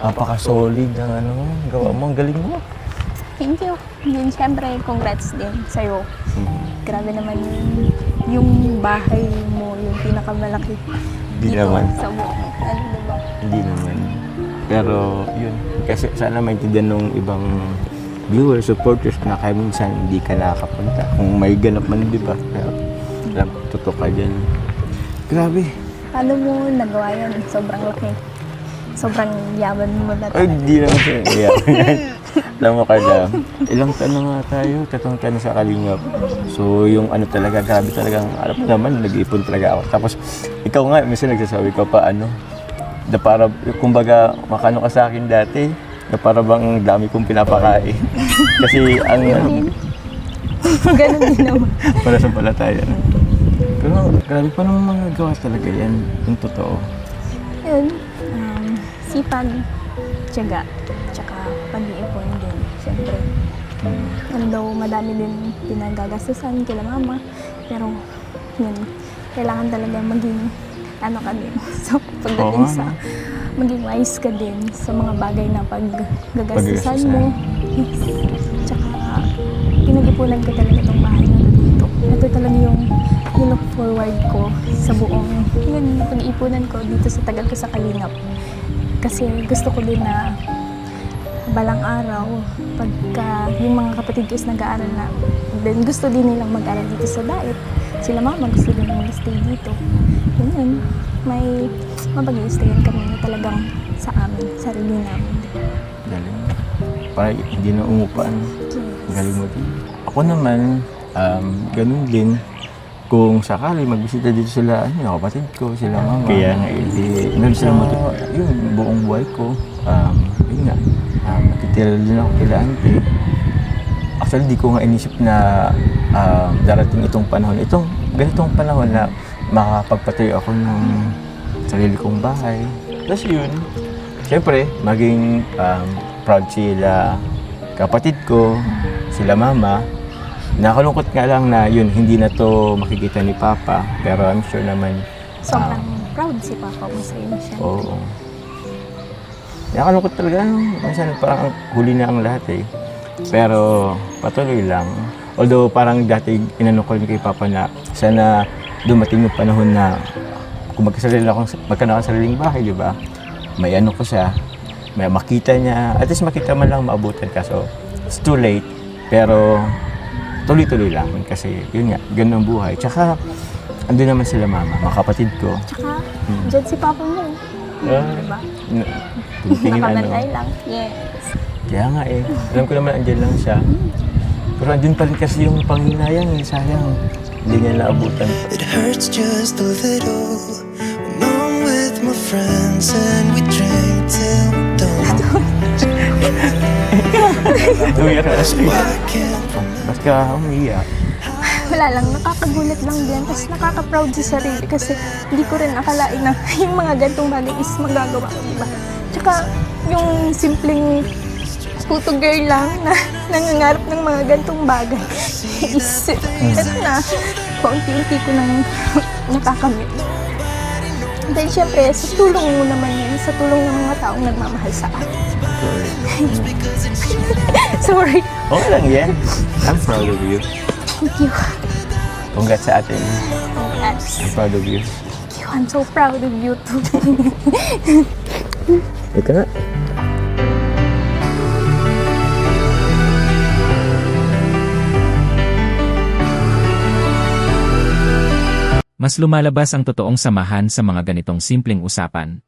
Napaka-solid ng gawa mo. Ang galing mo. Thank you. Din syempre, congrats din sa'yo. Grabe naman yung bahay mo, yung pinakamalaki Hindi dito naman. sa buong, diba? Hindi naman. Pero, yun. Kasi sana maintindihan ng ibang viewers, supporters na kaya minsan hindi ka nakakapunta. Kung may ganap man, di ba? Pero, alam, totoo ka dyan. Grabe. Paano mo nagawa yan? Sobrang laki. Sobrang yaman mo na Ay, talaga. hindi naman siya. Yeah. Alam mo, Carla, ilang taon na nga tayo, 3 taon na sa Kalingap. So, yung talaga, grabe talagang, alam mo naman, nag-iipon talaga ako. Tapos, ikaw nga, minsan nagsasabi ka pa, na para, kumbaga, makano ka sa akin dati, na para bang dami kong pinapakain. Kasi, Ganun din naman. para sa palataya. Pero, grabe pa naman mga gawa talaga yan, yung totoo. Yun, sipag, tiyaga, tsaka pag-iipon din, siyempre. Although madami din pinagagastusan kila mama, pero yun, kailangan talaga maging ka din. So, pagdating sa maging wise ka din sa mga bagay na paggagastusan mo. Yes. Tsaka, pinag-ipunan ko talaga itong bahay na dito. Ito talaga yung look forward ko sa buong yun, pag-ipunan ko dito sa tagal ko sa Kalingap. Kasi gusto ko din na balang araw, pagka yung mga kapatid ko is nag-aaral na, then gusto din nilang mag-aaral dito sa Daet. Sila mama gusto din mag-stay dito. Yun, may mapag-i-stayan kami na talagang sa amin, sarili namin. Galing. Para hindi na umupan. Yes. Galing mo din. Ako naman, ganun din. Kung sakali magbisita dito sila, kapatid ko, sila mama. Kaya nga, meron silang yun, buong buhay ko. Yun nga, nakitira din ako kila auntie. Actually, di ko nga inisip na darating itong panahon. Itong ganitong panahon na makapagpatayo ako ng sarili kong bahay. Tapos yun, syempre, maging proud sila kapatid ko, sila mama. Nakalungkot nga lang na yun, hindi na to makikita ni Papa. Pero I'm sure naman... Sobrang proud si Papa mo sa iyo, syempre. Oo. Nakalungkot talaga. Minsan parang huli na ang lahat eh. Pero patuloy lang. Although parang dati inano ko rin kay Papa na sana dumating yung panahon na kung magkano akong sariling bahay, di ba? May ano ko siya, may makita niya, at least makita man lang maabutan ka. So, it's too late. Pero tuloy-tuloy lang kasi yun nga, ganun ang buhay. Tsaka, andun naman sila mama, mga kapatid ko. Tsaka, dyan si Papa mo. Diba? Tingin Nakabantay lang. Yes. Kaya nga eh, alam ko naman andyan lang siya. Pero andun pa rin kasi yung panghinayang eh, sayang. Hindi niya naabutan. It hurts just a little when I'm with my friends and we drink till dawn. Umiyak na siya. I can't Mas ka umiyak. Wala lang, nakakagulat lang din. Tapos nakaka-proud sa sarili kasi hindi ko rin akalain na yung mga gantong bagay is magagawa ko, diba? Tsaka yung simpleng puto girl lang na nangangarap ng mga gantong bagay is, eto na, paunti-unti ko nang nakakamit. Then syempre, sa tulong mo naman yun, sa tulong ng mga taong nagmamahal sa akin. Sorry. Okay lang yan. I'm proud of you. Thank you. Congrats sa atin. Congrats. I'm proud of you. Thank you. I'm so proud of you too. Ika nga. Mas lumalabas ang totoong samahan sa mga ganitong simpleng usapan.